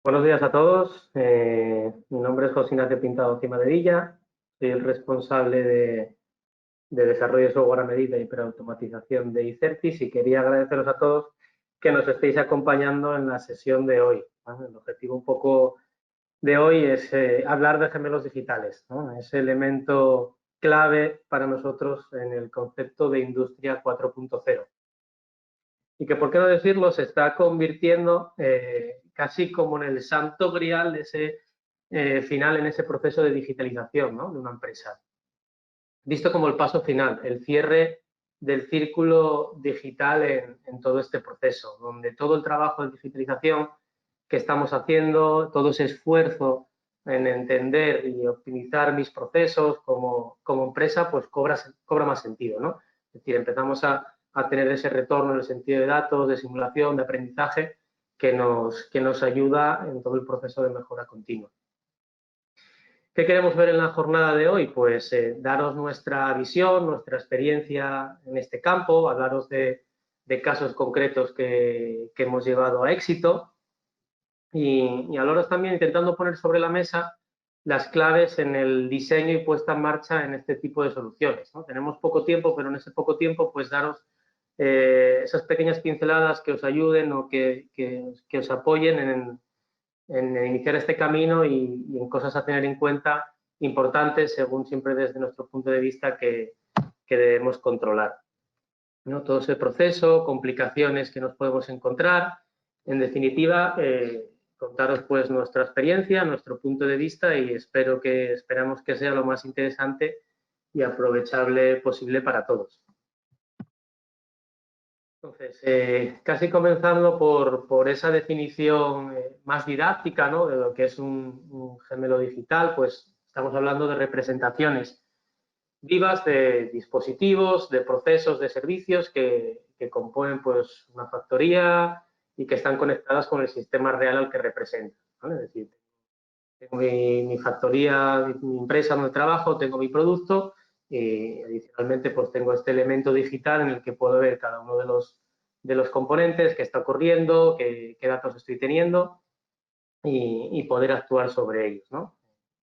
Buenos días a todos. Mi nombre es José Ignacio Pintado Cimadevilla. Soy el responsable de desarrollo de software a medida y hiperautomatización de Icertis y quería agradeceros a todos que nos estéis acompañando en la sesión de hoy. El objetivo un poco de hoy es hablar de gemelos digitales, ¿no? Ese elemento clave para nosotros en el concepto de Industria 4.0. Y que, por qué no decirlo, se está convirtiendo casi como en el santo grial de ese final, en ese proceso de digitalización, ¿no?, de una empresa. Visto como el paso final, el cierre del círculo digital en todo este proceso, donde todo el trabajo de digitalización que estamos haciendo, todo ese esfuerzo en entender y optimizar mis procesos como empresa, pues cobra más sentido, ¿no? Es decir, empezamos a tener ese retorno en el sentido de datos, de simulación, de aprendizaje, que nos ayuda en todo el proceso de mejora continua. ¿Qué queremos ver en la jornada de hoy? Pues daros nuestra visión, nuestra experiencia en este campo, hablaros de casos concretos que hemos llevado a éxito y hablaros también intentando poner sobre la mesa las claves en el diseño y puesta en marcha en este tipo de soluciones, ¿no? Tenemos poco tiempo, pero en ese poco tiempo pues daros esas pequeñas pinceladas que os ayuden o que os apoyen en iniciar este camino y en cosas a tener en cuenta importantes, según siempre desde nuestro punto de vista, que debemos controlar, ¿no? Todo ese proceso, complicaciones que nos podemos encontrar. En definitiva, contaros pues nuestra experiencia, nuestro punto de vista y esperamos que sea lo más interesante y aprovechable posible para todos. Entonces, casi comenzando por esa definición más didáctica, ¿no?, de lo que es un gemelo digital, pues estamos hablando de representaciones vivas de dispositivos, de procesos, de servicios que componen pues una factoría y que están conectadas con el sistema real al que representan, ¿vale? Es decir, tengo mi factoría, mi empresa donde trabajo, tengo mi producto y adicionalmente pues tengo este elemento digital en el que puedo ver cada uno de los componentes, qué está ocurriendo, qué datos estoy teniendo y poder actuar sobre ellos, ¿no?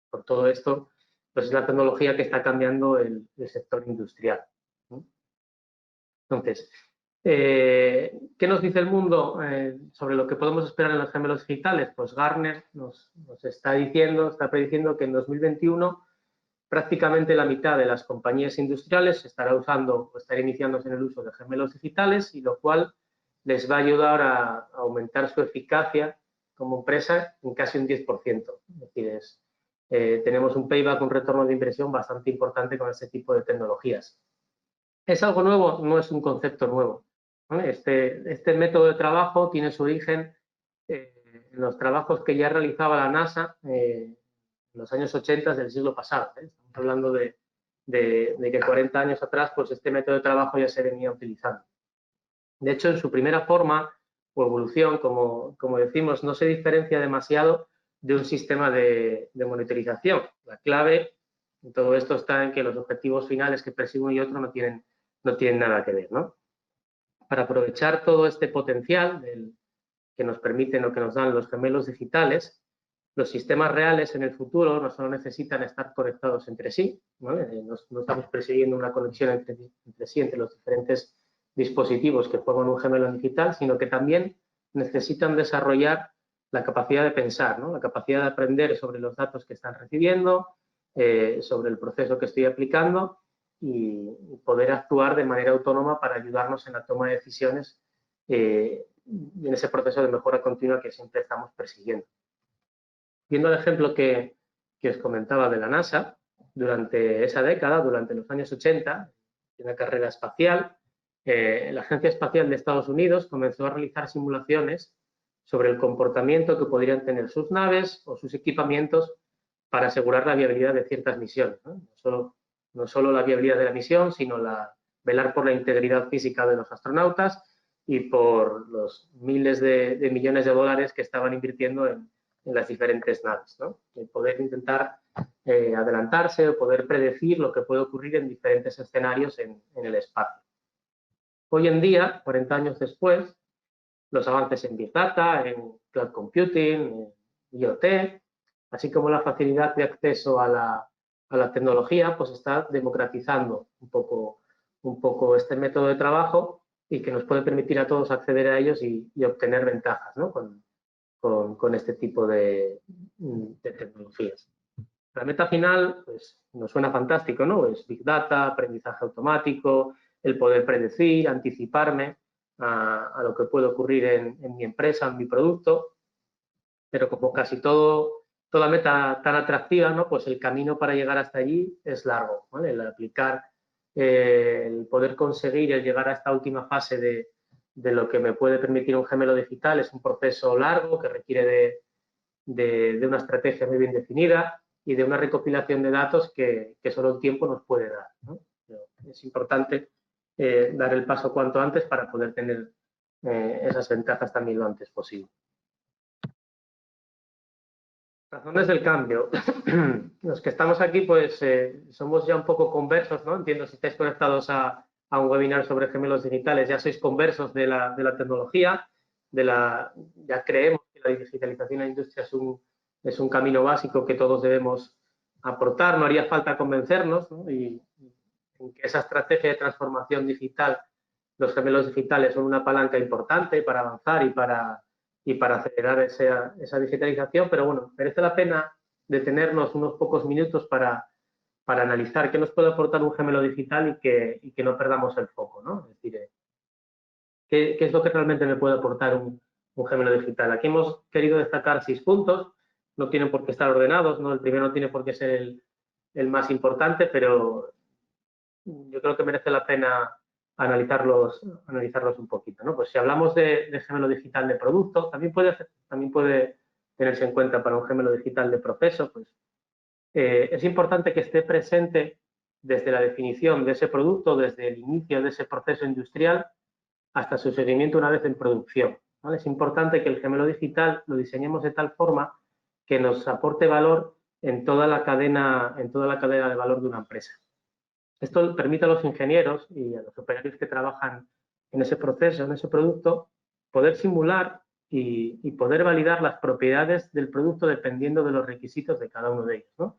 Por todo esto, pues es la tecnología que está cambiando el sector industrial, ¿no? Entonces, ¿qué nos dice el mundo sobre lo que podemos esperar en los gemelos digitales? Pues Gartner nos está prediciendo que en 2021 prácticamente la mitad de las compañías industriales estará usando o estará iniciándose en el uso de gemelos digitales, y lo cual les va a ayudar a aumentar su eficacia como empresa en casi un 10%. Es decir, tenemos un payback, un retorno de inversión bastante importante con este tipo de tecnologías. ¿Es algo nuevo? No es un concepto nuevo, ¿vale? Este método de trabajo tiene su origen en los trabajos que ya realizaba la NASA en los años 80 del siglo pasado. Estamos hablando de que 40 años atrás pues este método de trabajo ya se venía utilizando. De hecho, en su primera forma o evolución, como decimos, no se diferencia demasiado de un sistema de monitorización. La clave en todo esto está en que los objetivos finales que persigue uno y otro no tienen nada que ver, ¿no? Para aprovechar todo este potencial que nos permiten o que nos dan los gemelos digitales, los sistemas reales en el futuro no solo necesitan estar conectados entre sí, ¿vale? No estamos persiguiendo una conexión entre sí, entre los diferentes dispositivos que forman un gemelo digital, sino que también necesitan desarrollar la capacidad de pensar, ¿no?, la capacidad de aprender sobre los datos que están recibiendo, sobre el proceso que estoy aplicando y poder actuar de manera autónoma para ayudarnos en la toma de decisiones en ese proceso de mejora continua que siempre estamos persiguiendo. Viendo el ejemplo que os comentaba de la NASA, durante esa década, durante los años 80, en la carrera espacial, la Agencia Espacial de Estados Unidos comenzó a realizar simulaciones sobre el comportamiento que podrían tener sus naves o sus equipamientos para asegurar la viabilidad de ciertas misiones, ¿no? No solo la viabilidad de la misión, sino velar por la integridad física de los astronautas y por los miles de millones de dólares que estaban invirtiendo en las diferentes naves, ¿no? El poder intentar adelantarse o poder predecir lo que puede ocurrir en diferentes escenarios en el espacio. Hoy en día, 40 años después, los avances en Big Data, en Cloud Computing, IoT, así como la facilidad de acceso a la tecnología, pues está democratizando un poco este método de trabajo y que nos puede permitir a todos acceder a ellos y obtener ventajas, ¿no? con este tipo de tecnologías. La meta final, pues, nos suena fantástico, ¿no? Es Big Data, aprendizaje automático, el poder predecir, anticiparme a lo que puede ocurrir en mi empresa, en mi producto, pero como casi toda meta tan atractiva, ¿no? Pues el camino para llegar hasta allí es largo, ¿vale? El aplicar, el poder conseguir, el llegar a esta última fase de lo que me puede permitir un gemelo digital es un proceso largo que requiere de una estrategia muy bien definida y de una recopilación de datos que solo el tiempo nos puede dar, ¿no? Es importante dar el paso cuanto antes para poder tener esas ventajas también lo antes posible. Razones del cambio. Los que estamos aquí, pues somos ya un poco conversos, ¿no? Entiendo, si estáis conectados a un webinar sobre gemelos digitales, ya sois conversos de la tecnología, ya creemos que la digitalización en la industria es un camino básico que todos debemos aportar, no haría falta convencernos, ¿no? Y en que esa estrategia de transformación digital, los gemelos digitales son una palanca importante para avanzar y para acelerar esa digitalización, pero bueno, merece la pena detenernos unos pocos minutos para analizar qué nos puede aportar un gemelo digital y que no perdamos el foco, ¿no? Es decir, ¿qué es lo que realmente me puede aportar un gemelo digital? Aquí hemos querido destacar 6 puntos, no tienen por qué estar ordenados, ¿no? El primero no tiene por qué ser el más importante, pero yo creo que merece la pena analizarlos un poquito, ¿no? Pues si hablamos de gemelo digital de producto, también puede tenerse en cuenta para un gemelo digital de proceso, pues es importante que esté presente desde la definición de ese producto, desde el inicio de ese proceso industrial hasta su seguimiento una vez en producción, ¿vale? Es importante que el gemelo digital lo diseñemos de tal forma que nos aporte valor en toda la cadena de valor de una empresa. Esto permite a los ingenieros y a los operarios que trabajan en ese proceso, en ese producto, poder simular y poder validar las propiedades del producto dependiendo de los requisitos de cada uno de ellos, ¿no?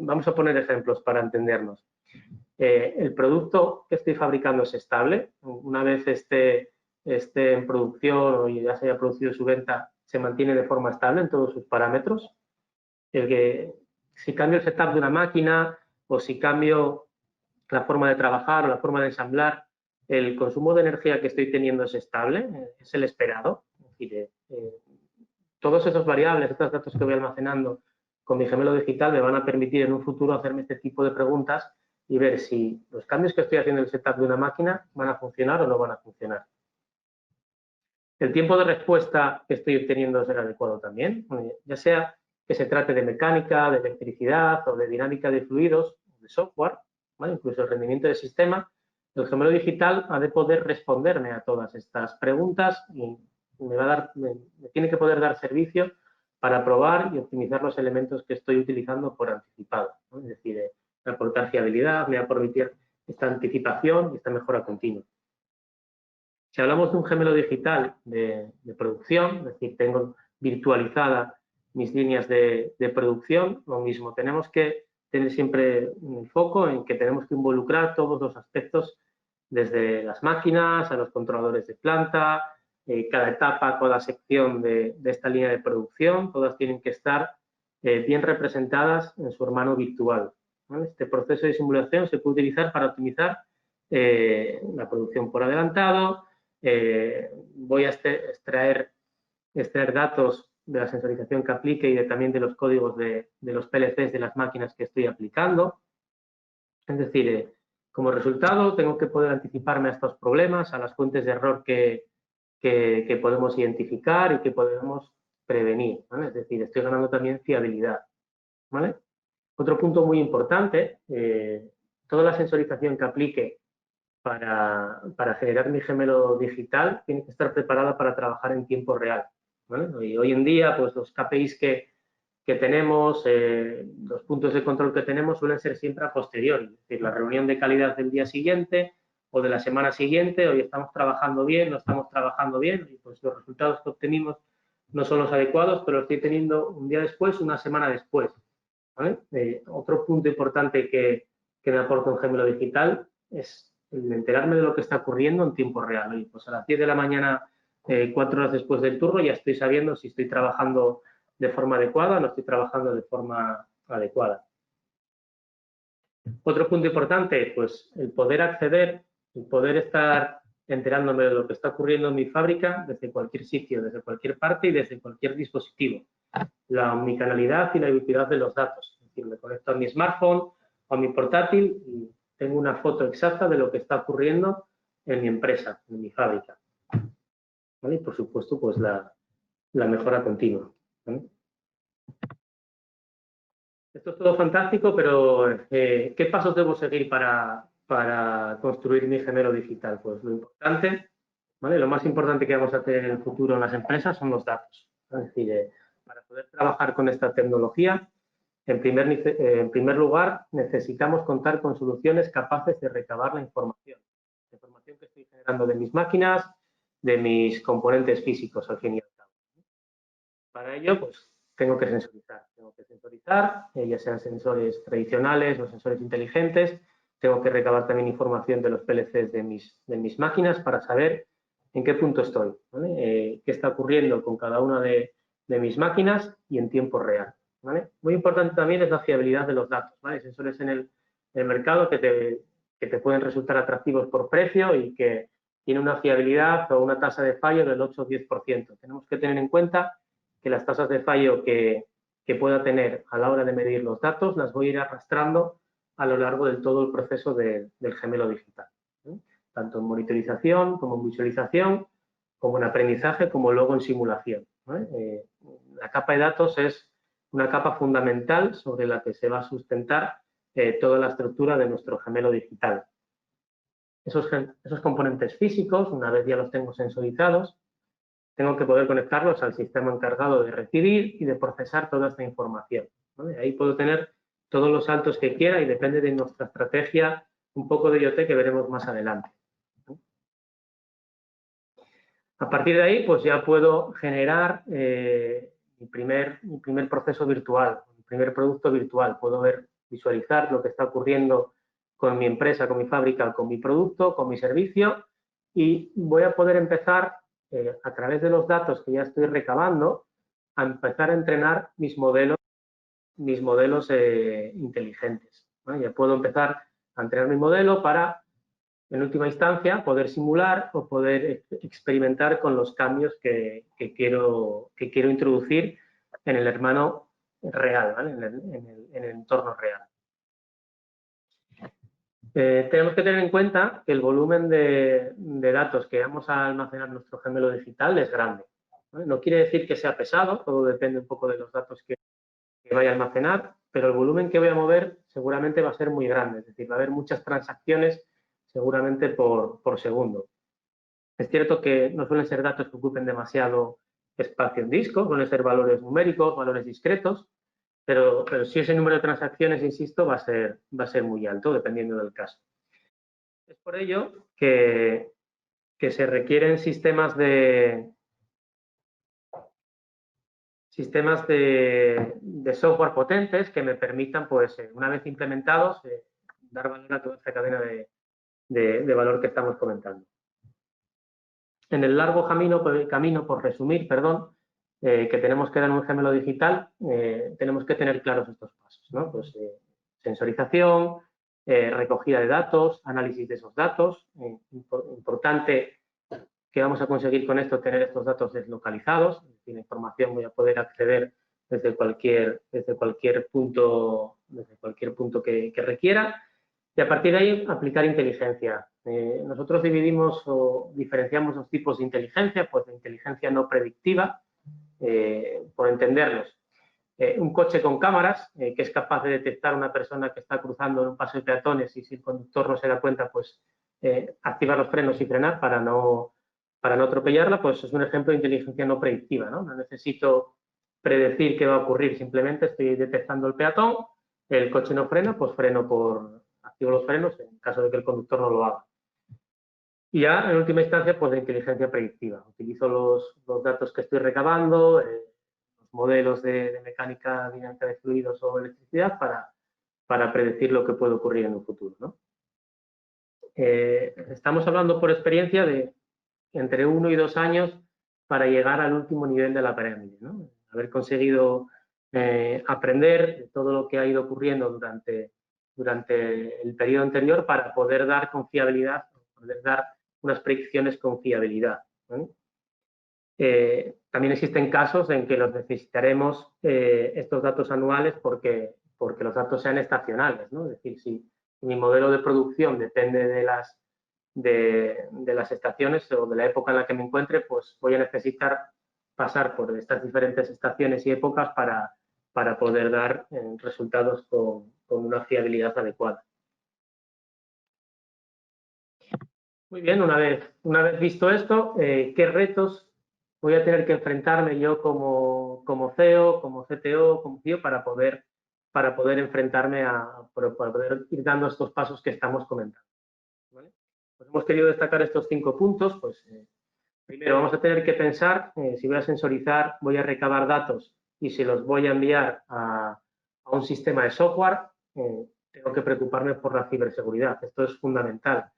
Vamos a poner ejemplos para entendernos. El producto que estoy fabricando es estable. Una vez esté en producción o ya se haya producido su venta, se mantiene de forma estable en todos sus parámetros. Si cambio el setup de una máquina o si cambio la forma de trabajar o la forma de ensamblar, el consumo de energía que estoy teniendo es estable, es el esperado. Es decir, todos esos variables, estos datos que voy almacenando con mi gemelo digital me van a permitir en un futuro hacerme este tipo de preguntas y ver si los cambios que estoy haciendo en el setup de una máquina van a funcionar o no van a funcionar. El tiempo de respuesta que estoy obteniendo es el adecuado también, ya sea que se trate de mecánica, de electricidad o de dinámica de fluidos, de software, ¿vale? Incluso el rendimiento del sistema. El gemelo digital ha de poder responderme a todas estas preguntas y me tiene que poder dar servicio para probar y optimizar los elementos que estoy utilizando por anticipado, ¿no? Es decir, me aportar fiabilidad, me va a permitir esta anticipación y esta mejora continua. Si hablamos de un gemelo digital de producción, es decir, tengo virtualizada mis líneas de producción, lo mismo, tenemos que tener siempre un foco en que tenemos que involucrar todos los aspectos, desde las máquinas a los controladores de planta, cada etapa, cada sección de esta línea de producción, todas tienen que estar bien representadas en su hermano virtual, ¿vale? Este proceso de simulación se puede utilizar para optimizar la producción por adelantado. Voy a extraer datos de la sensorización que aplique y también de los códigos de los PLCs de las máquinas que estoy aplicando. Es decir, como resultado tengo que poder anticiparme a estos problemas, a las fuentes de error que podemos identificar y que podemos prevenir, ¿vale? Es decir, estoy ganando también fiabilidad, ¿vale? Otro punto muy importante, toda la sensorización que aplique para generar mi gemelo digital tiene que estar preparada para trabajar en tiempo real, ¿vale? Y hoy en día, pues los KPIs que tenemos, los puntos de control que tenemos suelen ser siempre a posteriori, es decir, la reunión de calidad del día siguiente o de la semana siguiente, hoy estamos trabajando bien, no estamos trabajando bien, y pues los resultados que obtenimos no son los adecuados, pero los estoy teniendo un día después, una semana después. ¿Vale? Otro punto importante que me aporta un gemelo digital es el enterarme de lo que está ocurriendo en tiempo real. Y pues a las 10 de la mañana, 4 horas después del turno, ya estoy sabiendo si estoy trabajando de forma adecuada o no estoy trabajando de forma adecuada. Otro punto importante, pues el poder acceder, el poder estar enterándome de lo que está ocurriendo en mi fábrica desde cualquier sitio, desde cualquier parte y desde cualquier dispositivo. La omnicanalidad y la ubicuidad de los datos. Es decir, me conecto a mi smartphone o a mi portátil y tengo una foto exacta de lo que está ocurriendo en mi empresa, en mi fábrica. ¿Vale? Y por supuesto, pues la mejora continua. ¿Vale? Esto es todo fantástico, pero ¿qué pasos debo seguir para construir mi gemelo digital? Pues lo importante, ¿vale? Lo más importante que vamos a tener en el futuro en las empresas son los datos. Es decir, para poder trabajar con esta tecnología, en primer lugar, necesitamos contar con soluciones capaces de recabar la información que estoy generando de mis máquinas, de mis componentes físicos, al fin y al cabo. Para ello, pues tengo que sensorizar, ya sean sensores tradicionales o sensores inteligentes, tengo que recabar también información de los PLCs de mis máquinas para saber en qué punto estoy, ¿vale? Qué está ocurriendo con cada una de mis máquinas y en tiempo real. ¿Vale? Muy importante también es la fiabilidad de los datos, ¿vale? Hay sensores en el mercado que te pueden resultar atractivos por precio y que tienen una fiabilidad o una tasa de fallo del 8 o 10%. Tenemos que tener en cuenta que las tasas de fallo que pueda tener a la hora de medir los datos las voy a ir arrastrando a lo largo de todo el proceso del gemelo digital, ¿eh? Tanto en monitorización como en visualización, como en aprendizaje, como luego en simulación, ¿eh? La capa de datos es una capa fundamental sobre la que se va a sustentar toda la estructura de nuestro gemelo digital. Esos componentes físicos, una vez ya los tengo sensorizados, tengo que poder conectarlos al sistema encargado de recibir y de procesar toda esta información, ¿vale? Ahí puedo tener todos los saltos que quiera y depende de nuestra estrategia, un poco de IoT que veremos más adelante. A partir de ahí, pues ya puedo generar mi primer proceso virtual, mi primer producto virtual. Puedo visualizar lo que está ocurriendo con mi empresa, con mi fábrica, con mi producto, con mi servicio y voy a poder empezar a través de los datos que ya estoy recabando a empezar a entrenar mis modelos inteligentes, ¿vale? Ya puedo empezar a entrenar mi modelo para, en última instancia, poder simular o poder experimentar con los cambios que quiero introducir en el hermano real, ¿vale? en el entorno real. Tenemos que tener en cuenta que el volumen de datos que vamos a almacenar en nuestro gemelo digital es grande, ¿vale? No quiere decir que sea pesado, todo depende un poco de los datos que vaya a almacenar, pero el volumen que voy a mover seguramente va a ser muy grande, es decir, va a haber muchas transacciones seguramente por segundo. Es cierto que no suelen ser datos que ocupen demasiado espacio en disco, suelen ser valores numéricos, valores discretos, pero si ese número de transacciones, insisto, va a ser muy alto, dependiendo del caso. Es por ello que se requieren sistemas de software potentes que me permitan, pues, una vez implementados, dar valor a toda esta cadena de valor que estamos comentando. En el largo camino, por resumir, perdón, que tenemos que dar en un gemelo digital, tenemos que tener claros estos pasos, ¿no? Pues, sensorización, recogida de datos, análisis de esos datos. Importante que vamos a conseguir con esto, tener estos datos deslocalizados, es decir, la información voy a poder acceder desde cualquier punto que requiera. Y a partir de ahí, aplicar inteligencia. Nosotros dividimos o diferenciamos dos tipos de inteligencia, pues de inteligencia no predictiva, por entendernos. Un coche con cámaras, que es capaz de detectar a una persona que está cruzando en un paso de peatones y si el conductor no se da cuenta, pues activar los frenos y frenar para no atropellarla, pues es un ejemplo de inteligencia no predictiva, ¿no? No necesito predecir qué va a ocurrir, simplemente estoy detectando el peatón, el coche no frena, pues activo los frenos en caso de que el conductor no lo haga. Y ya, en última instancia, pues de inteligencia predictiva. Utilizo los datos que estoy recabando, los modelos de mecánica dinámica de fluidos o electricidad para predecir lo que puede ocurrir en un futuro, ¿no? Estamos hablando por experiencia de entre 1 y 2 años para llegar al último nivel de la pirámide, ¿no? Haber conseguido aprender todo lo que ha ido ocurriendo durante el periodo anterior para poder dar confiabilidad, poder dar unas predicciones con fiabilidad, ¿no? También existen casos en que los necesitaremos estos datos anuales porque los datos sean estacionales, ¿no? Es decir, si mi modelo de producción depende de las estaciones o de la época en la que me encuentre, pues voy a necesitar pasar por estas diferentes estaciones y épocas para poder dar resultados con una fiabilidad adecuada. Muy bien, una vez visto esto, ¿qué retos voy a tener que enfrentarme yo como CEO, como CTO, como CIO para poder enfrentarme para poder ir dando estos pasos que estamos comentando? ¿Vale? Pues hemos querido destacar estos 5 puntos. Pues, primero vamos a tener que pensar, si voy a sensorizar, voy a recabar datos y si los voy a enviar a un sistema de software, tengo que preocuparme por la ciberseguridad. Esto es fundamental.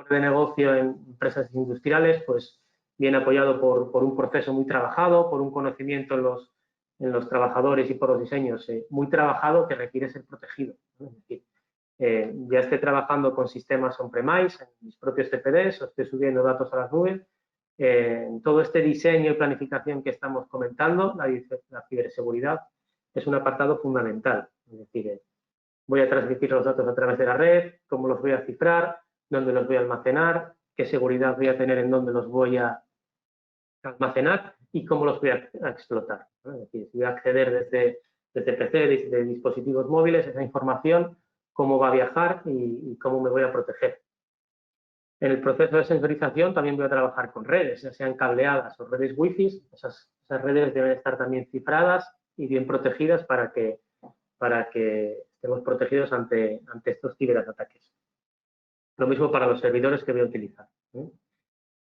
De negocio en empresas industriales, pues viene apoyado por un proceso muy trabajado, por un conocimiento en los trabajadores y por los diseños muy trabajado que requiere ser protegido, ¿no? Es decir, ya esté trabajando con sistemas on-premise, en mis propios CPDs, o esté subiendo datos a las nubes, en todo este diseño y planificación que estamos comentando, la ciberseguridad es un apartado fundamental. Es decir, voy a transmitir los datos a través de la red, cómo los voy a cifrar, dónde los voy a almacenar, qué seguridad voy a tener en dónde los voy a almacenar y cómo los voy a explotar, ¿no? Es decir, si voy a acceder desde PC, desde dispositivos móviles, esa información, cómo va a viajar y cómo me voy a proteger. En el proceso de sensorización también voy a trabajar con redes, ya sean cableadas o redes wifi. Esas redes deben estar también cifradas y bien protegidas para que estemos protegidos ante estos ciberataques. Lo mismo para los servidores que voy a utilizar, ¿eh?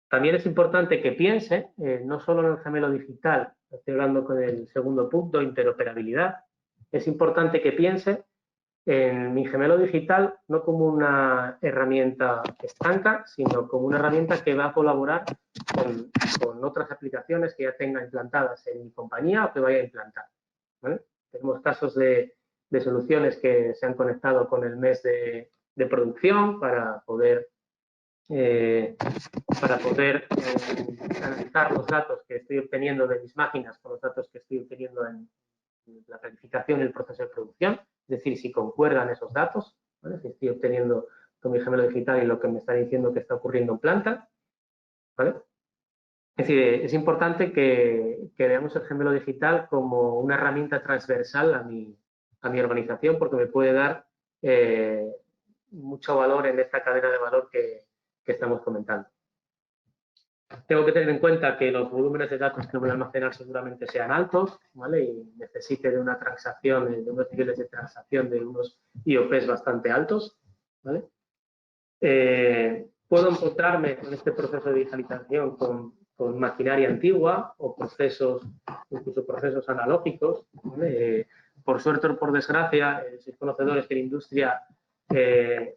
También es importante que piense, no solo en el gemelo digital, estoy hablando con el segundo punto, interoperabilidad, es importante que piense en mi gemelo digital no como una herramienta estanca, sino como una herramienta que va a colaborar con otras aplicaciones que ya tenga implantadas en mi compañía o que vaya a implantar, ¿vale? Tenemos casos de soluciones que se han conectado con el mes de producción para poder analizar los datos que estoy obteniendo de mis máquinas con los datos que estoy obteniendo en la planificación y el proceso de producción, es decir, si concuerdan esos datos, ¿vale? Si estoy obteniendo con mi gemelo digital y lo que me está diciendo que está ocurriendo en planta, ¿vale? Es decir, es importante que veamos el gemelo digital como una herramienta transversal a mi organización porque me puede dar mucho valor en esta cadena de valor que estamos comentando. Tengo que tener en cuenta que los volúmenes de datos que voy a almacenar seguramente sean altos, ¿vale? Y necesite de una transacción, de unos niveles de transacción de unos IOPs bastante altos, ¿vale? Puedo encontrarme con este proceso de digitalización con maquinaria antigua o incluso procesos analógicos, ¿vale? Por suerte o por desgracia, sois conocedores que en industria el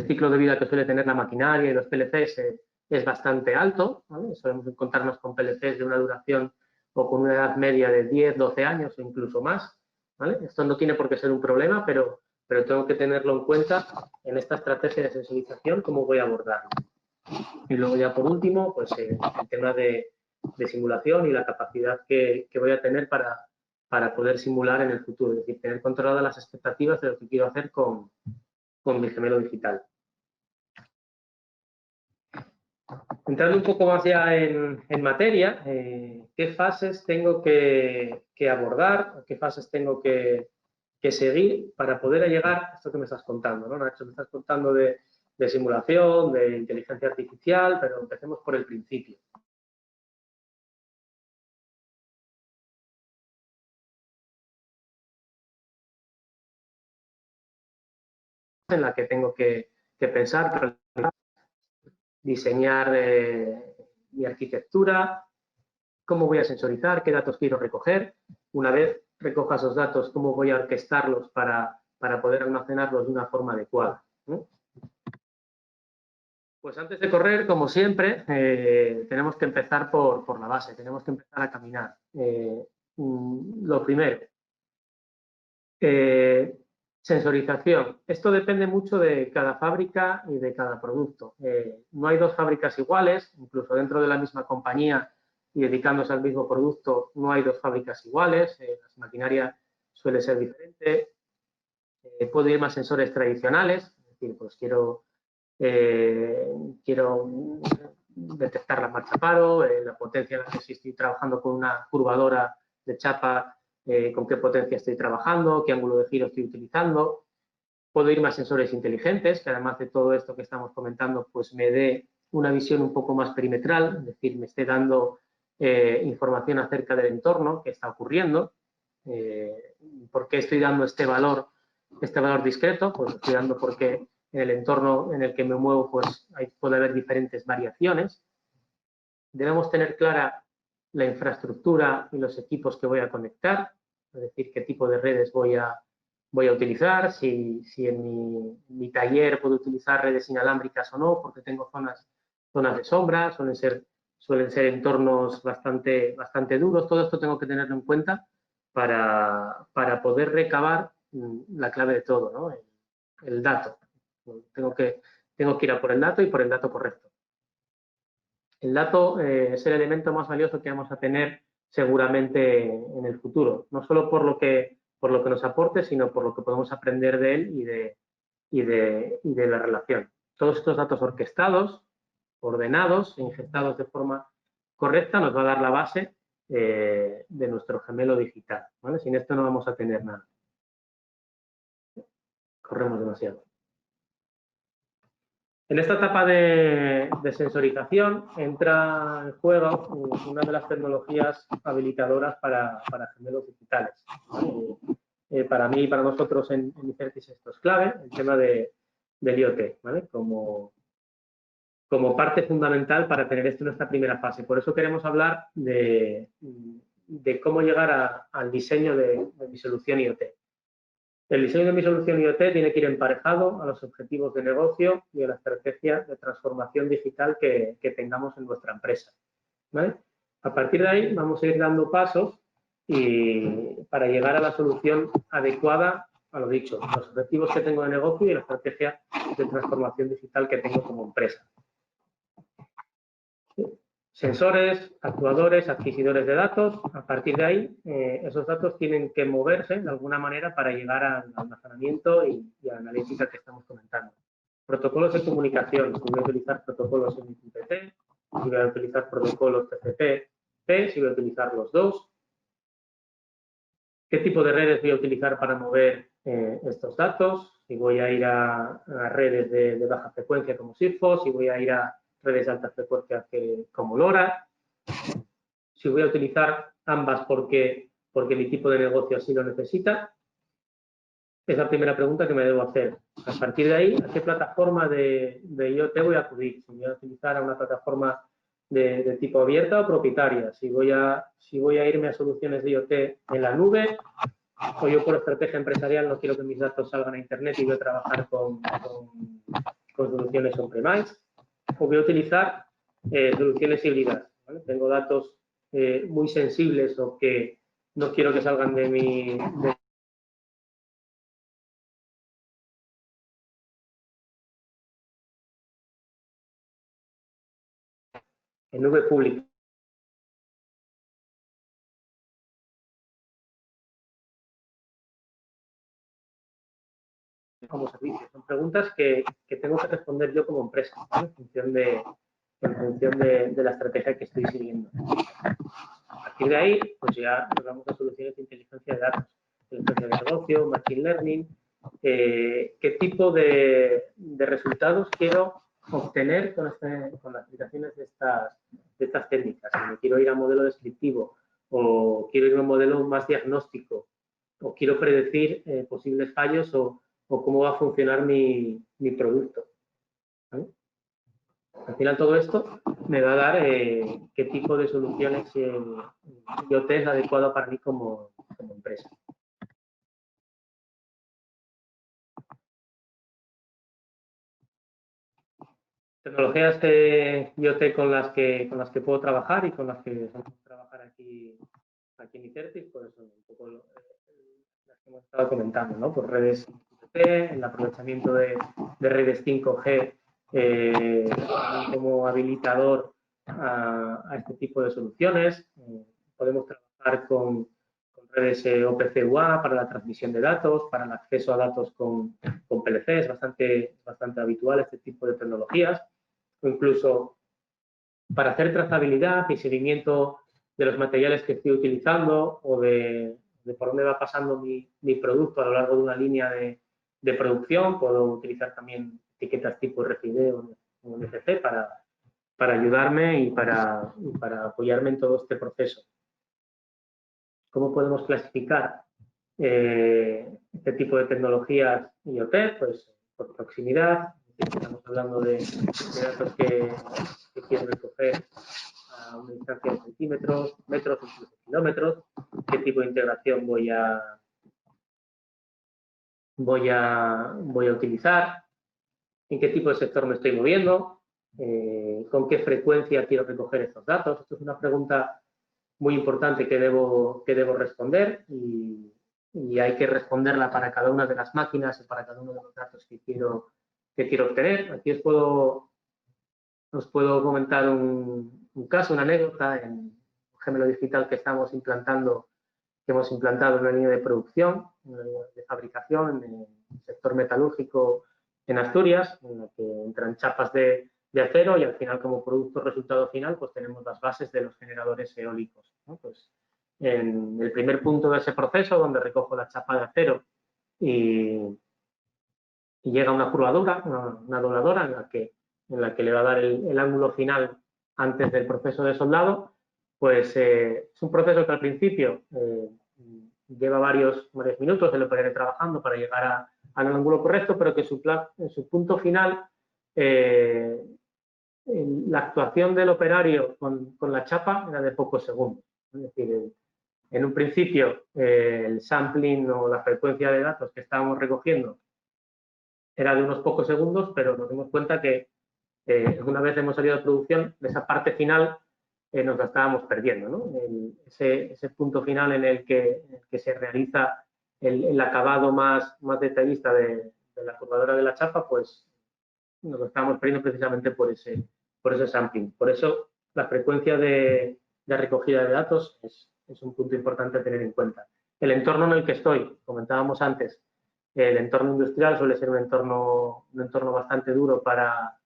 ciclo de vida que suele tener la maquinaria y los PLCs es bastante alto, ¿vale? Solemos encontrarnos con PLCs de una duración o con una edad media de 10, 12 años o incluso más, ¿vale? Esto no tiene por qué ser un problema, pero tengo que tenerlo en cuenta en esta estrategia de sensibilización, cómo voy a abordarlo. Y luego ya por último, pues el tema de simulación y la capacidad que voy a tener para poder simular en el futuro, es decir, tener controladas las expectativas de lo que quiero hacer con mi gemelo digital. Entrando un poco más ya en materia, ¿qué fases tengo que abordar? ¿Qué fases tengo que seguir para poder llegar a esto que me estás contando, ¿no, Nacho? Me estás contando de simulación, de inteligencia artificial, pero empecemos por el principio. En la que tengo que que pensar, diseñar mi arquitectura, cómo voy a sensorizar, qué datos quiero recoger. Una vez recoja esos datos, cómo voy a orquestarlos para poder almacenarlos de una forma adecuada, ¿no? Pues antes de correr, como siempre, tenemos que empezar por la base, tenemos que empezar a caminar. Lo primero, sensorización. Esto depende mucho de cada fábrica y de cada producto. No hay dos fábricas iguales, incluso dentro de la misma compañía y dedicándose al mismo producto, no hay dos fábricas iguales. La maquinaria suele ser diferente. Puedo ir más sensores tradicionales, es decir, pues quiero detectar la marcha paro, la potencia en la que si estoy trabajando con una curvadora de chapa, con qué potencia estoy trabajando, qué ángulo de giro estoy utilizando. Puedo ir más sensores inteligentes, que además de todo esto que estamos comentando, pues me dé una visión un poco más perimetral, es decir, me esté dando información acerca del entorno, qué está ocurriendo, por qué estoy dando este valor discreto, pues estoy dando porque en el entorno en el que me muevo pues puede haber diferentes variaciones. Debemos tener clara la infraestructura y los equipos que voy a conectar, es decir, qué tipo de redes voy a utilizar, si en mi taller puedo utilizar redes inalámbricas o no, porque tengo zonas de sombra, suelen ser entornos bastante duros. Todo esto tengo que tenerlo en cuenta para poder recabar la clave de todo, ¿no? El dato. Tengo que ir a por el dato y por el dato correcto. El dato es el elemento más valioso que vamos a tener seguramente en el futuro, no solo por lo que nos aporte, sino por lo que podemos aprender de él y de la relación. Todos estos datos orquestados, ordenados e ingestados de forma correcta nos va a dar la base de nuestro gemelo digital, ¿vale? Sin esto no vamos a tener nada. Corremos demasiado. En esta etapa de sensorización entra en juego una de las tecnologías habilitadoras para gemelos digitales. Para mí y para nosotros en Icertis esto es clave, el tema del IoT, ¿vale? Como parte fundamental para tener esto en esta primera fase. Por eso queremos hablar de cómo llegar al diseño de mi solución IoT. El diseño de mi solución IoT tiene que ir emparejado a los objetivos de negocio y a la estrategia de transformación digital que tengamos en nuestra empresa, ¿vale? A partir de ahí vamos a ir dando pasos para llegar a la solución adecuada a lo dicho, los objetivos que tengo de negocio y la estrategia de transformación digital que tengo como empresa. Sensores, actuadores, adquisidores de datos. A partir de ahí, esos datos tienen que moverse de alguna manera para llegar al almacenamiento y a la analítica que estamos comentando. Protocolos de comunicación. Si voy a utilizar protocolos MQTT, si voy a utilizar protocolos TCP/IP, si voy a utilizar los dos. ¿Qué tipo de redes voy a utilizar para mover estos datos? Si voy a ir a redes de baja frecuencia como SIGFOX, si voy a ir a redes de alta frecuencia como LoRa, si voy a utilizar ambas porque mi tipo de negocio así lo necesita. Es la primera pregunta que me debo hacer. A partir de ahí, ¿a qué plataforma de IoT voy a acudir? Si voy a utilizar a una plataforma de tipo abierta o propietaria, si voy a irme a soluciones de IoT en la nube, o yo por estrategia empresarial no quiero que mis datos salgan a Internet y voy a trabajar con soluciones on-premise, o voy a utilizar soluciones híbridas, ¿vale? Tengo datos muy sensibles o que no quiero que salgan de mi en nube pública. Como servicio. Son preguntas que tengo que responder yo como empresa, ¿vale? en función de la estrategia que estoy siguiendo. A partir de ahí, pues ya nos vamos a soluciones de inteligencia de datos, inteligencia de negocio, machine learning, qué tipo de resultados quiero obtener con las aplicaciones de estas técnicas. Si me quiero ir a modelo descriptivo o quiero ir a un modelo más diagnóstico o quiero predecir posibles fallos o cómo va a funcionar mi producto. Al final todo esto me va a dar qué tipo de soluciones IoT es adecuado para mí como empresa. Tecnologías de IoT con las que puedo trabajar y con las que vamos a trabajar aquí en ICERTIS, pues son un poco las que hemos estado comentando, ¿no? Por redes IoT, el aprovechamiento de redes 5G como habilitador a este tipo de soluciones. Podemos trabajar con redes OPC UA para la transmisión de datos, para el acceso a datos con PLC, es bastante habitual este tipo de tecnologías, o incluso para hacer trazabilidad y seguimiento de los materiales que estoy utilizando o de por dónde va pasando mi producto a lo largo de una línea de producción. Puedo utilizar también etiquetas tipo RFID o NFC para ayudarme y para apoyarme en todo este proceso. ¿Cómo podemos clasificar este tipo de tecnologías IoT? Pues por proximidad, estamos hablando de datos que quiero recoger a una distancia de centímetros, metros, incluso kilómetros. ¿Qué tipo de integración voy a utilizar? ¿En qué tipo de sector me estoy moviendo? ¿Con qué frecuencia quiero recoger estos datos? Esto es una pregunta muy importante que debo responder y hay que responderla para cada una de las máquinas y para cada uno de los datos que quiero obtener. Aquí os puedo comentar un caso, una anécdota en un gemelo digital que hemos implantado en una línea de producción, de fabricación en el sector metalúrgico en Asturias, en la que entran chapas de acero y al final, como producto resultado final, pues tenemos las bases de los generadores eólicos, ¿no? Pues en el primer punto de ese proceso, donde recojo la chapa de acero y llega una curvadura, una dobladora en la que le va a dar el ángulo final antes del proceso de soldado, pues es un proceso que al principio lleva varios minutos el operario trabajando para llegar al ángulo correcto, pero que en su punto final la actuación del operario con la chapa era de pocos segundos. Es decir, en un principio el sampling o la frecuencia de datos que estábamos recogiendo era de unos pocos segundos, pero nos dimos cuenta que una vez hemos salido de producción, de esa parte final nos la estábamos perdiendo, ¿no? Ese punto final en el que se realiza el acabado más detallista de la curvadora de la chapa, pues nos lo estábamos perdiendo precisamente por ese sampling. Por eso la frecuencia de recogida de datos es un punto importante a tener en cuenta. El entorno en el que estoy, comentábamos antes, el entorno industrial suele ser un entorno bastante duro para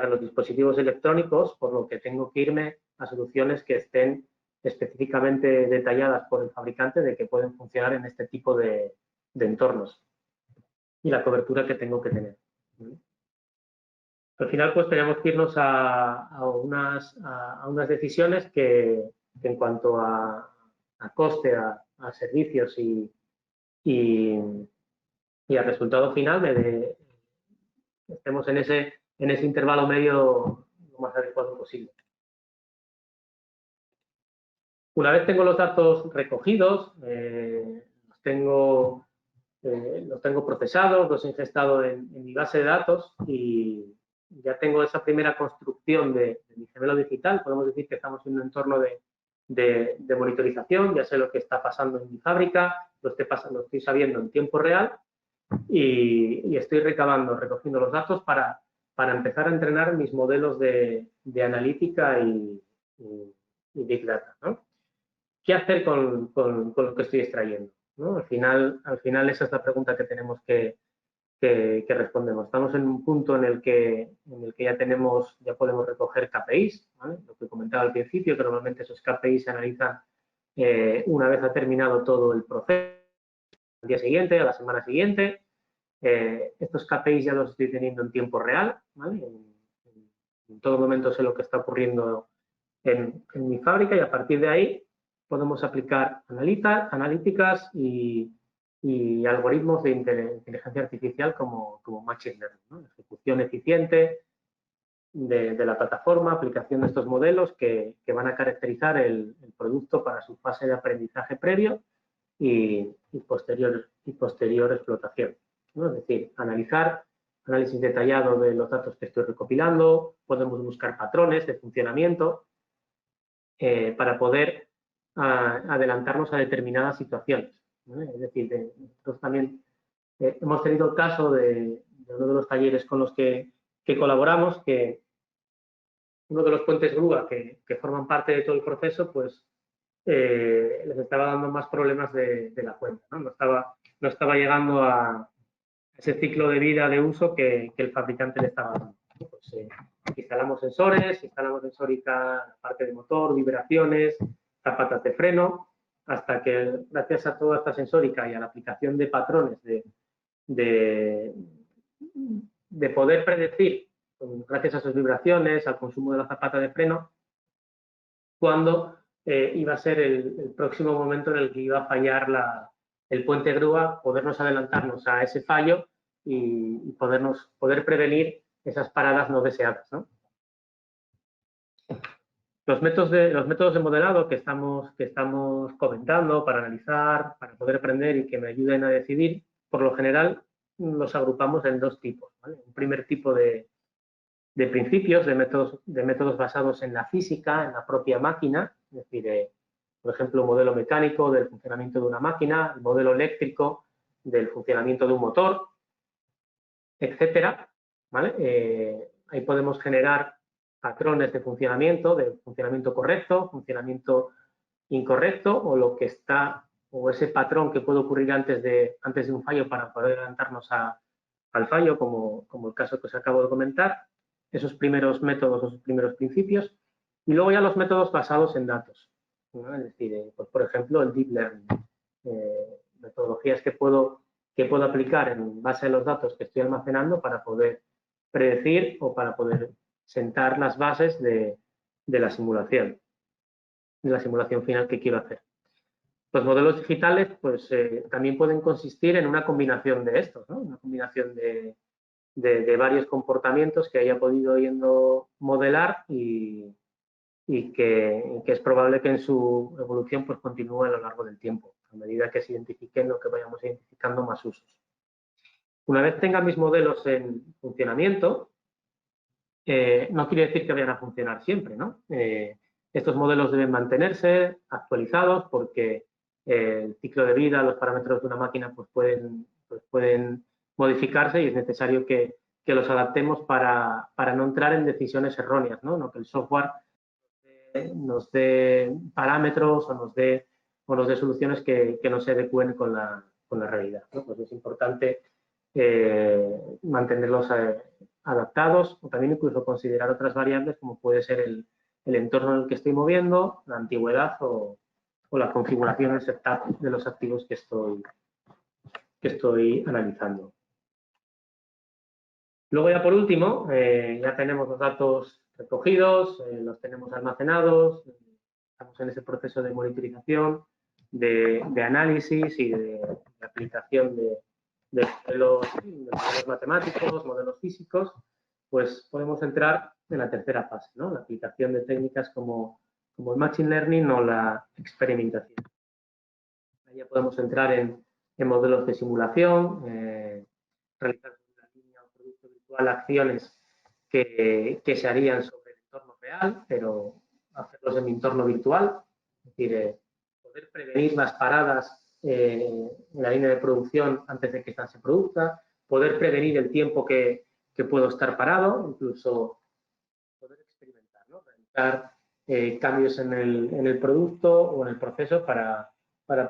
los dispositivos electrónicos, por lo que tengo que irme a soluciones que estén específicamente detalladas por el fabricante de que pueden funcionar en este tipo de entornos y la cobertura que tengo que tener. Al final, pues tenemos que irnos a unas decisiones que en cuanto a coste, a servicios y al resultado final estemos en ese intervalo medio lo más adecuado posible. Una vez tengo los datos recogidos, los tengo procesados, los he ingestado en mi base de datos y ya tengo esa primera construcción de mi gemelo digital. Podemos decir que estamos en un entorno de monitorización, ya sé lo que está pasando en mi fábrica, lo estoy sabiendo en tiempo real y estoy recogiendo los datos para empezar a entrenar mis modelos de analítica y Big Data, ¿no? ¿Qué hacer con lo que estoy extrayendo? ¿No? Al final esa es la pregunta que tenemos que respondemos. Estamos en un punto en el que ya podemos recoger KPIs, ¿vale? Lo que comentaba al principio, que normalmente esos KPIs se analizan una vez ha terminado todo el proceso, al día siguiente, a la semana siguiente. Estos KPIs ya los estoy teniendo en tiempo real, ¿vale? En todo momento sé lo que está ocurriendo en mi fábrica y a partir de ahí podemos aplicar analíticas y algoritmos de inteligencia artificial como Machine Learning, ¿no? Ejecución eficiente de la plataforma, aplicación de estos modelos que van a caracterizar el producto para su fase de aprendizaje previo y posterior explotación, ¿no? Es decir, análisis detallado de los datos que estoy recopilando, podemos buscar patrones de funcionamiento para poder adelantarnos a determinadas situaciones, ¿no? Es decir, nosotros también hemos tenido el caso de uno de los talleres con los que colaboramos, que uno de los puentes grúa que forman parte de todo el proceso, pues les estaba dando más problemas de la cuenta, ¿no? No estaba llegando a ese ciclo de vida de uso que el fabricante le estaba dando. Pues, instalamos sensórica, parte de motor, vibraciones, zapatas de freno, hasta que gracias a toda esta sensórica y a la aplicación de patrones de poder predecir, gracias a sus vibraciones, al consumo de la zapata de freno, cuándo iba a ser el próximo momento en el que iba a fallar el puente grúa, podernos adelantarnos a ese fallo y poder prevenir esas paradas no deseadas, ¿no? Los métodos de modelado que estamos comentando para analizar, para poder aprender y que me ayuden a decidir, por lo general los agrupamos en dos tipos, ¿vale? Un primer tipo de principios, de métodos basados en la física, en la propia máquina, es decir, por ejemplo, un modelo mecánico del funcionamiento de una máquina, el modelo eléctrico del funcionamiento de un motor, etcétera, ¿vale? Ahí podemos generar patrones de funcionamiento correcto, funcionamiento incorrecto, o ese patrón que puede ocurrir antes de un fallo para poder adelantarnos al fallo, como el caso que os acabo de comentar. Esos primeros métodos, esos primeros principios, y luego ya los métodos basados en datos, ¿no? Es decir, pues por ejemplo, el deep learning, metodologías que puedo aplicar en base a los datos que estoy almacenando para poder predecir o para poder sentar las bases de la simulación final que quiero hacer. Los modelos digitales, pues también pueden consistir en una combinación de estos, ¿no? Una combinación de varios comportamientos que haya podido yendo modelar y que es probable que en su evolución pues continúe a lo largo del tiempo, a medida que se identifiquen lo que vayamos identificando más usos. Una vez tenga mis modelos en funcionamiento, no quiere decir que vayan a funcionar siempre, ¿no? Estos modelos deben mantenerse actualizados porque el ciclo de vida, los parámetros de una máquina pues pueden modificarse y es necesario que los adaptemos para no entrar en decisiones erróneas, ¿no? Que el software nos dé parámetros o nos dé soluciones que no se adecúen con la realidad, ¿no? Pues es importante mantenerlos adaptados o también incluso considerar otras variables como puede ser el entorno en el que estoy moviendo, la antigüedad o la configuración del setup de los activos que estoy analizando. Luego ya por último, ya tenemos los datos recogidos, los tenemos almacenados, estamos en ese proceso de monitorización, de análisis y de aplicación de modelos matemáticos, modelos físicos, pues podemos entrar en la tercera fase, ¿no? La aplicación de técnicas como el Machine Learning o la experimentación. Ahí ya podemos entrar en modelos de simulación, realizar una línea o producto virtual acciones que se harían sobre el entorno real, pero hacerlos en mi entorno virtual, es decir, poder prevenir las paradas en la línea de producción antes de que esta se produzca, poder prevenir el tiempo que puedo estar parado, incluso poder experimentar, ¿no? Realizar cambios en el producto o en el proceso para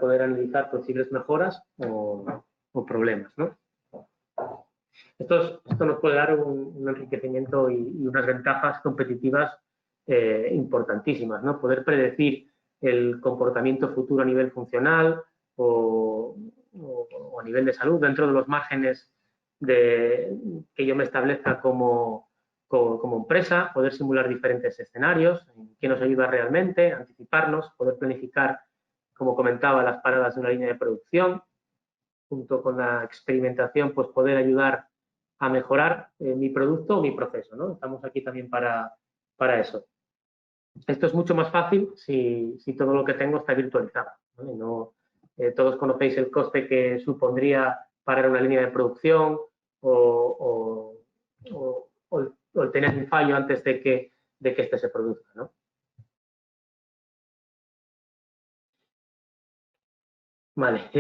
poder analizar posibles mejoras o problemas, ¿no? Esto nos puede dar un enriquecimiento y unas ventajas competitivas importantísimas, ¿no? Poder predecir el comportamiento futuro a nivel funcional o a nivel de salud dentro de los márgenes que yo me establezca como empresa, poder simular diferentes escenarios, que nos ayuda realmente, anticiparnos, poder planificar, como comentaba, las paradas de una línea de producción, junto con la experimentación, pues poder ayudar mejorar mi producto o mi proceso, ¿no? Estamos aquí también para eso. Esto es mucho más fácil si todo lo que tengo está virtualizado, ¿vale? No, todos conocéis el coste que supondría parar una línea de producción o el tener un fallo antes de que este se produzca, ¿no? Vale,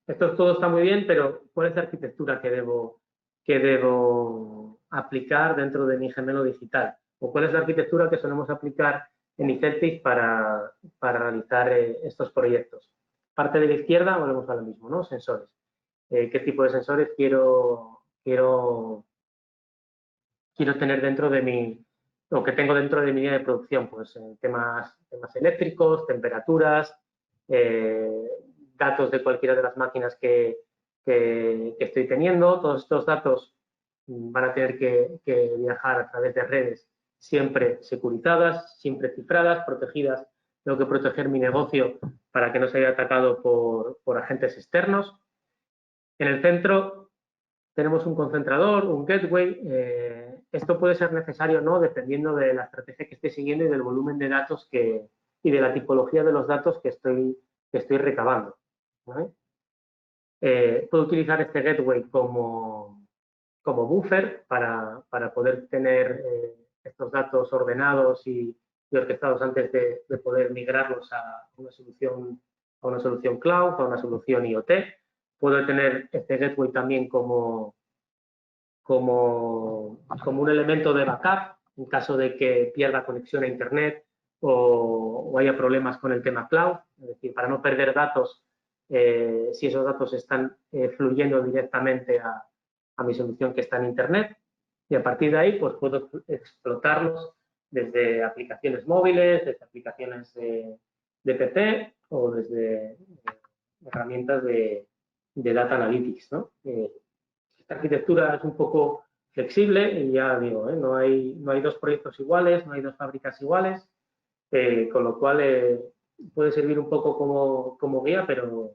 esto todo está muy bien, pero ¿cuál es la arquitectura que debo aplicar dentro de mi gemelo digital? ¿O cuál es la arquitectura que solemos aplicar en iCeltic para realizar estos proyectos? Parte de la izquierda, volvemos a lo mismo, ¿no? Sensores. ¿Qué tipo de sensores quiero tener dentro de o que tengo dentro de mi línea de producción? Pues temas eléctricos, temperaturas, datos de cualquiera de las máquinas que estoy teniendo. Todos estos datos van a tener que viajar a través de redes siempre securizadas, siempre cifradas, protegidas. Tengo que proteger mi negocio para que no se haya atacado por agentes externos. En el centro tenemos un concentrador, un gateway. Esto puede ser necesario o no, dependiendo de la estrategia que esté siguiendo y del volumen de datos y de la tipología de los datos que estoy recabando, ¿vale? Puedo utilizar este gateway como buffer para poder tener estos datos ordenados y orquestados antes de poder migrarlos a una solución cloud, a una solución IoT. Puedo tener este gateway también como un elemento de backup en caso de que pierda conexión a Internet o haya problemas con el tema cloud, es decir, para no perder datos si esos datos están fluyendo directamente a mi solución que está en Internet, y a partir de ahí pues puedo explotarlos desde aplicaciones móviles, desde aplicaciones de PC o desde herramientas de Data Analytics, ¿no? Esta arquitectura es un poco flexible y ya digo, no hay dos proyectos iguales, no hay dos fábricas iguales, con lo cual puede servir un poco como guía, pero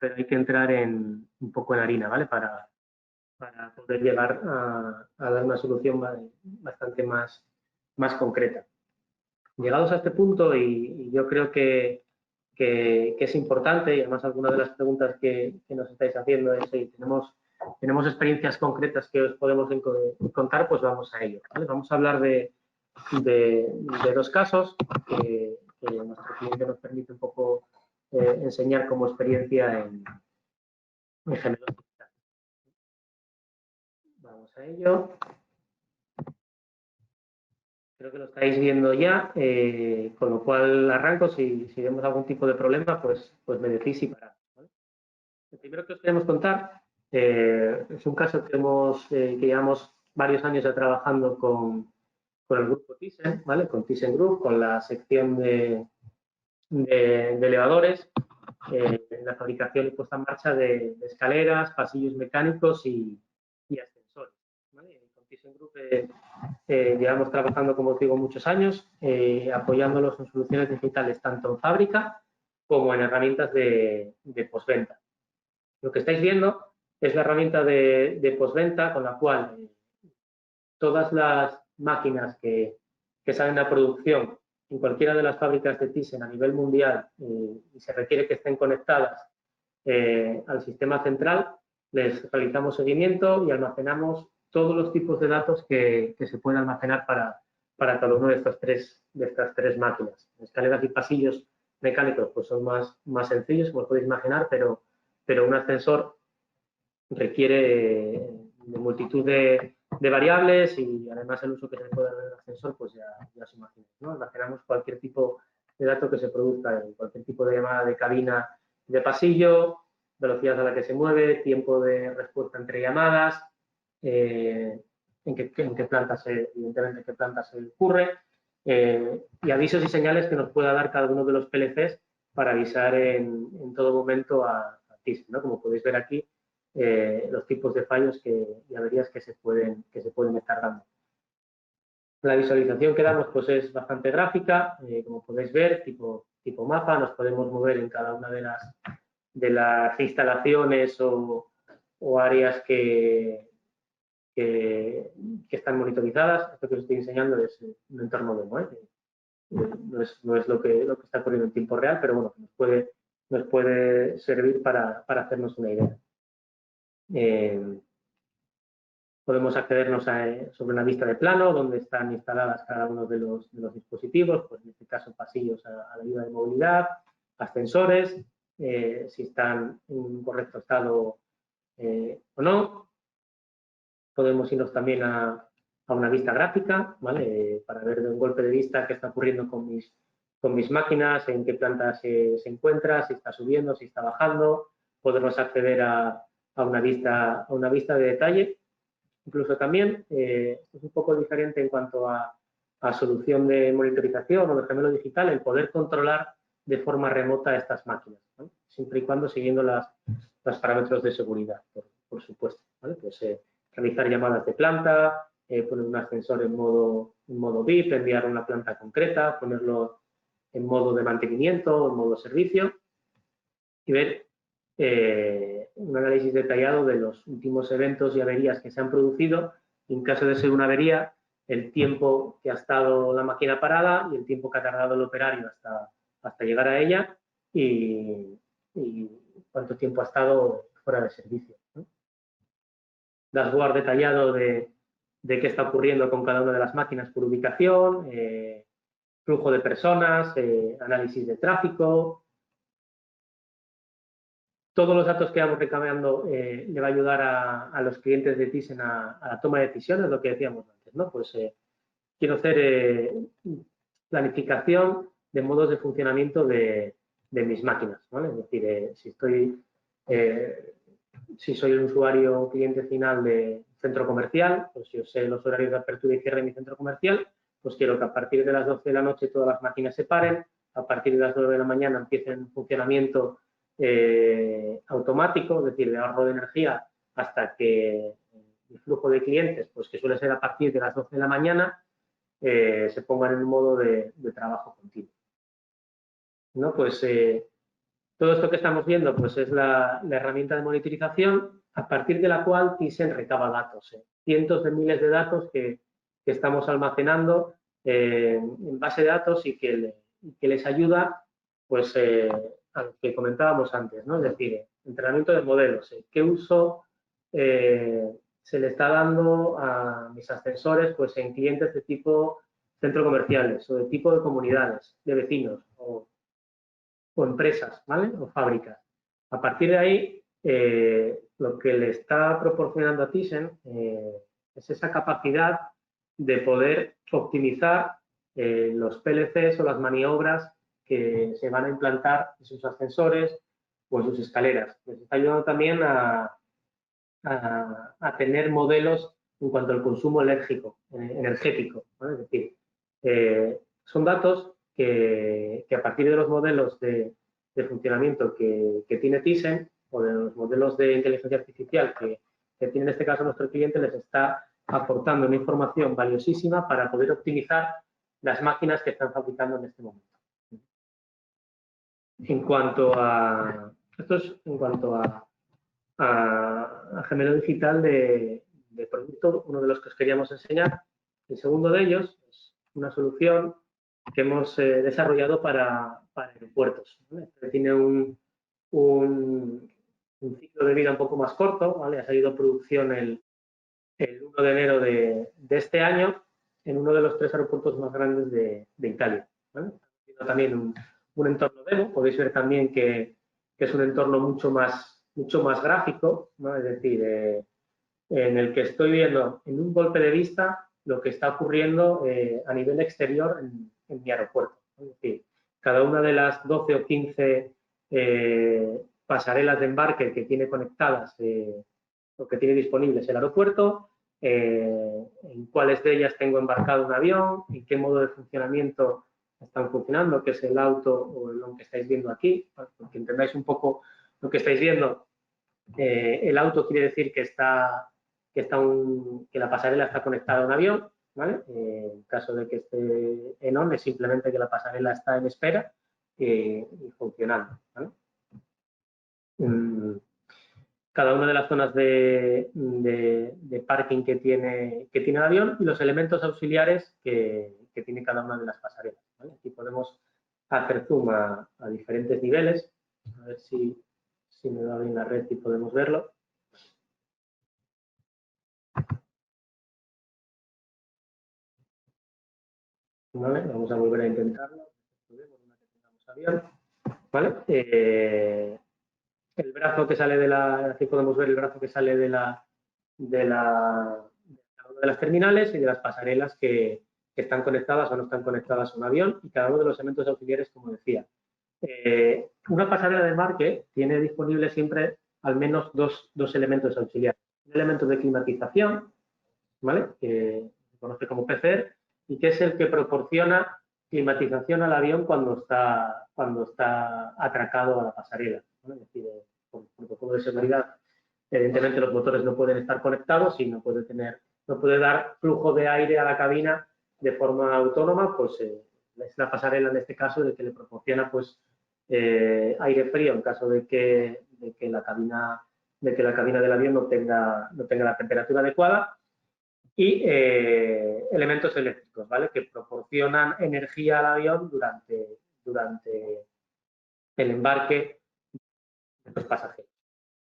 hay que entrar un poco en harina, ¿vale? Para poder llegar a dar una solución bastante más concreta. Llegados a este punto, y yo creo que es importante, y además algunas de las preguntas que nos estáis haciendo es si tenemos experiencias concretas que os podemos contar, pues vamos a ello, ¿vale? Vamos a hablar de dos casos que nuestro cliente nos permite un poco enseñar como experiencia en gemelo digital. Vamos a ello. Creo que lo estáis viendo ya, con lo cual arranco. Si vemos algún tipo de problema, pues me decís y paramos, ¿vale? El primero que os queremos contar es un caso que llevamos varios años ya trabajando con el grupo Thyssen, ¿vale? Con Thyssen Group, con la sección de elevadores, la fabricación y puesta en marcha de escaleras, pasillos mecánicos y ascensores, ¿vale? Con Thyssen Group llevamos trabajando, como os digo, muchos años, apoyándolos en soluciones digitales tanto en fábrica como en herramientas de postventa. Lo que estáis viendo es la herramienta de postventa con la cual todas las máquinas que salen a producción en cualquiera de las fábricas de Thyssen a nivel mundial y se requiere que estén conectadas al sistema central, les realizamos seguimiento y almacenamos todos los tipos de datos que se pueden almacenar para cada uno de estas tres máquinas. Escaleras y pasillos mecánicos pues son más sencillos, como os podéis imaginar, pero un ascensor requiere de multitud de variables y además el uso que se puede dar del ascensor, pues ya os imagináis, ¿no? Almacenamos cualquier tipo de dato que se produzca en cualquier tipo de llamada de cabina de pasillo, velocidad a la que se mueve, tiempo de respuesta entre llamadas, en qué planta evidentemente, en qué planta se ocurre, y avisos y señales que nos pueda dar cada uno de los PLCs para avisar en todo momento a Thyssen, ¿no? Como podéis ver aquí, los tipos de fallos y averías que se pueden estar dando. La visualización que damos pues es bastante gráfica, como podéis ver, tipo mapa. Nos podemos mover en cada una de las instalaciones o áreas que que están monitorizadas. Esto que os estoy enseñando es un entorno demo, no es lo que está ocurriendo en tiempo real, pero bueno, nos puede servir para hacernos una idea. Podemos accedernos sobre una vista de plano donde están instaladas cada uno de los dispositivos, pues en este caso pasillos a la ayuda de movilidad, ascensores, si están en un correcto estado o no. Podemos irnos también a una vista gráfica, ¿vale? Para ver de un golpe de vista qué está ocurriendo con mis máquinas, en qué planta se encuentra, si está subiendo, si está bajando. Podemos acceder a una vista de detalle. Incluso también, es un poco diferente en cuanto a solución de monitorización o de gemelo digital, el poder controlar de forma remota estas máquinas, ¿no? Siempre y cuando siguiendo los parámetros de seguridad, por supuesto, ¿vale? Pues realizar llamadas de planta, poner un ascensor en modo VIP, enviar una planta concreta, ponerlo en modo de mantenimiento, en modo servicio y ver un análisis detallado de los últimos eventos y averías que se han producido. En caso de ser una avería, el tiempo que ha estado la máquina parada y el tiempo que ha tardado el operario hasta llegar a ella y cuánto tiempo ha estado fuera de servicio, ¿no? Dashboard detallado de qué está ocurriendo con cada una de las máquinas por ubicación, flujo de personas, análisis de tráfico. Todos los datos que vamos recabando le va a ayudar a los clientes de Thyssen a la toma de decisiones, lo que decíamos antes, ¿no? Pues quiero hacer planificación de modos de funcionamiento de mis máquinas, ¿vale? Es decir, si soy un usuario o cliente final de centro comercial, pues yo sé los horarios de apertura y cierre de mi centro comercial, pues quiero que a partir de las 12 de la noche todas las máquinas se paren, a partir de las 9 de la mañana empiecen funcionamiento automático, es decir, de ahorro de energía hasta que el flujo de clientes, pues que suele ser a partir de las 12 de la mañana, se pongan en un modo de trabajo continuo, ¿no? Pues todo esto que estamos viendo pues es la herramienta de monitorización a partir de la cual Thyssen recaba datos, cientos de miles de datos que estamos almacenando en base de datos y que les ayuda pues a lo que comentábamos antes, ¿no? Es decir, entrenamiento de modelos, qué uso se le está dando a mis ascensores pues en clientes de tipo centro comerciales o de tipo de comunidades, de vecinos o empresas, ¿vale? O fábricas. A partir de ahí, lo que le está proporcionando a Thyssen es esa capacidad de poder optimizar los PLCs o las maniobras que se van a implantar en sus ascensores o en sus escaleras. Les está ayudando también a tener modelos en cuanto al consumo energético, ¿no? Es decir, son datos que a partir de los modelos de funcionamiento que tiene Thyssen o de los modelos de inteligencia artificial que tiene en este caso nuestro cliente, les está aportando una información valiosísima para poder optimizar las máquinas que están fabricando en este momento. Esto es en cuanto a gemelo digital de producto, uno de los que os queríamos enseñar. El segundo de ellos es una solución que hemos desarrollado para aeropuertos, ¿vale? Tiene un ciclo de vida un poco más corto, ¿vale? Ha salido a producción el 1 de enero de este año en uno de los 3 aeropuertos más grandes de Italia, ¿vale? También un entorno demo, podéis ver también que es un entorno mucho más gráfico, ¿no? Es decir, en el que estoy viendo en un golpe de vista lo que está ocurriendo a nivel exterior en mi aeropuerto. Es decir, cada una de las 12 o 15 pasarelas de embarque que tiene conectadas o que tiene disponibles el aeropuerto, en cuáles de ellas tengo embarcado un avión, en qué modo de funcionamiento están funcionando, que es el auto o lo que estáis viendo aquí, para que entendáis un poco lo que estáis viendo. El auto quiere decir que la pasarela está conectada a un avión, ¿vale? En caso de que esté en on, es simplemente que la pasarela está en espera y funcionando, ¿vale? cada una de las zonas de parking que tiene el avión y los elementos auxiliares que tiene cada una de las pasarelas, ¿vale? Aquí podemos hacer zoom a diferentes niveles, a ver si me da bien la red y podemos verlo. ¿Vale? Vamos a volver a intentarlo. ¿Vale? El brazo que sale de la, aquí podemos ver el brazo que sale de cada una de las terminales y de las pasarelas que están conectadas o no están conectadas a un avión y cada uno de los elementos auxiliares, como decía. Una pasarela de embarque tiene disponible siempre al menos dos elementos auxiliares. Un elemento de climatización, ¿vale? Que se conoce como PCR, y que es el que proporciona climatización al avión cuando está atracado a la pasarela, ¿no? Es decir, por protocolo de seguridad, evidentemente los motores no pueden estar conectados y no puede dar flujo de aire a la cabina de forma autónoma, pues es la pasarela en este caso el que le proporciona pues aire frío en caso de que la cabina del avión no tenga la temperatura adecuada, y elementos eléctricos, ¿vale? Que proporcionan energía al avión durante el embarque de los pasajeros,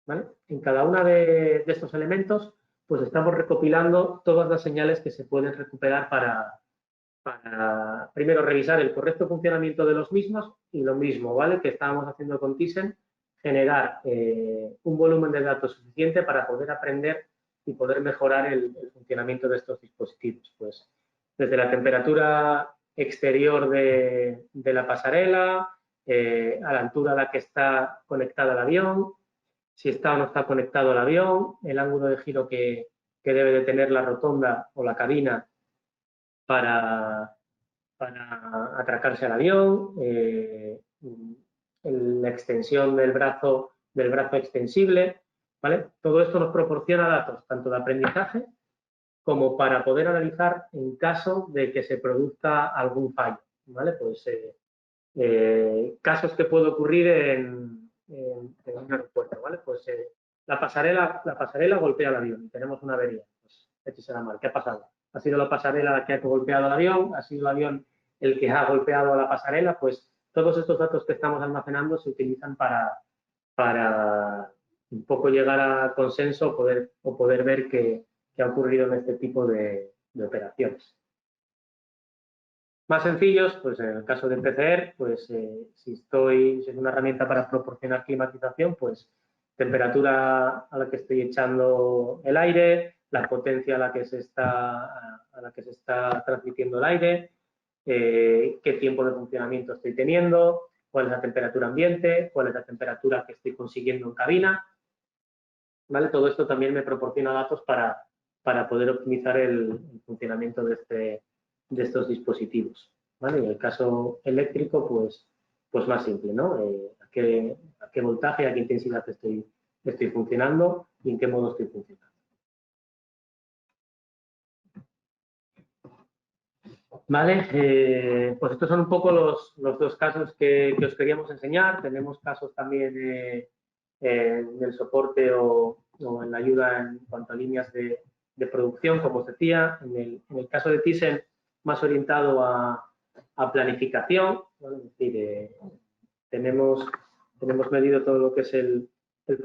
¿vale? En cada uno de estos elementos, pues estamos recopilando todas las señales que se pueden recuperar para primero revisar el correcto funcionamiento de los mismos y lo mismo, ¿vale? Que estábamos haciendo con Thyssen, generar un volumen de datos suficiente para poder aprender y poder mejorar el funcionamiento de estos dispositivos. Pues desde la temperatura exterior de la pasarela, a la altura a la que está conectada el avión, si está o no está conectado al avión, el ángulo de giro que debe de tener la rotonda o la cabina para atracarse al avión, la extensión del brazo extensible, ¿vale? Todo esto nos proporciona datos tanto de aprendizaje como para poder analizar en caso de que se produzca algún fallo, ¿vale? Pues casos que puede ocurrir en un aeropuerto, ¿vale? Pues la pasarela golpea el avión y tenemos una avería. Pues échese la mar. ¿Qué ha pasado? ¿Ha sido la pasarela la que ha golpeado al avión? ¿Ha sido el avión el que ha golpeado a la pasarela? Pues todos estos datos que estamos almacenando se utilizan para un poco llegar a consenso o poder ver qué ha ocurrido en este tipo de operaciones. Más sencillos, pues en el caso de PCR, pues si es una herramienta para proporcionar climatización, pues temperatura a la que estoy echando el aire, la potencia a la que se está transmitiendo el aire, qué tiempo de funcionamiento estoy teniendo, cuál es la temperatura ambiente, cuál es la temperatura que estoy consiguiendo en cabina, ¿vale? Todo esto también me proporciona datos para poder optimizar el funcionamiento de estos dispositivos, ¿vale? En el caso eléctrico, pues más simple, ¿no? ¿A qué voltaje, a qué intensidad estoy funcionando y en qué modo estoy funcionando? Vale, pues estos son un poco los dos casos que os queríamos enseñar. Tenemos casos también del soporte o en la ayuda en cuanto a líneas de producción, como os decía. En el caso de Thyssen, más orientado a planificación, ¿vale? Es decir, tenemos medido todo lo que es los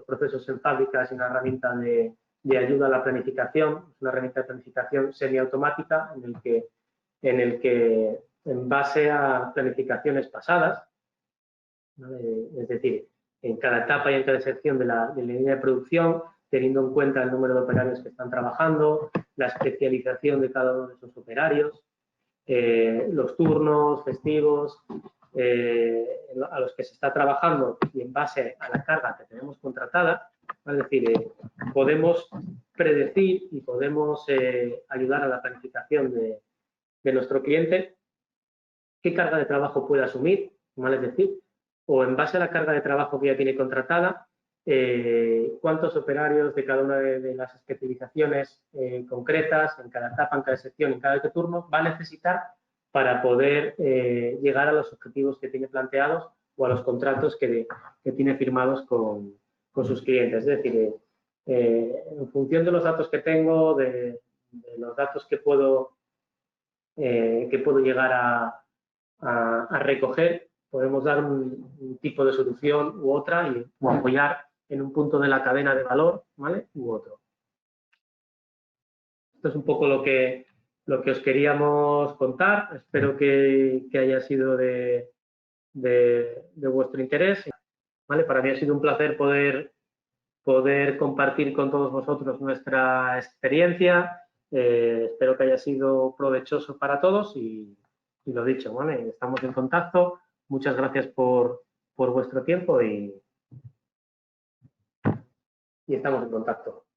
procesos en fábricas y una herramienta de ayuda a la planificación, es una herramienta de planificación semiautomática en el que en base a planificaciones pasadas, ¿vale? Es decir, en cada etapa y en cada sección de la línea de producción, teniendo en cuenta el número de operarios que están trabajando, la especialización de cada uno de esos operarios, los turnos festivos a los que se está trabajando y en base a la carga que tenemos contratada, es decir, podemos predecir y podemos ayudar a la planificación de nuestro cliente qué carga de trabajo puede asumir, ¿vale? Es decir, o en base a la carga de trabajo que ya tiene contratada, cuántos operarios de cada una de las especializaciones concretas, en cada etapa, en cada sección, en cada turno, va a necesitar para poder llegar a los objetivos que tiene planteados o a los contratos que tiene firmados con sus clientes. Es decir, en función de los datos que tengo, de los datos que puedo llegar a recoger, podemos dar un tipo de solución u otra o apoyar en un punto de la cadena de valor, ¿vale? U otro. Esto es un poco lo que os queríamos contar. Espero que haya sido de vuestro interés. ¿Vale? Para mí ha sido un placer poder compartir con todos vosotros nuestra experiencia. Espero que haya sido provechoso para todos y lo dicho, ¿vale? Estamos en contacto. Muchas gracias por vuestro tiempo y estamos en contacto.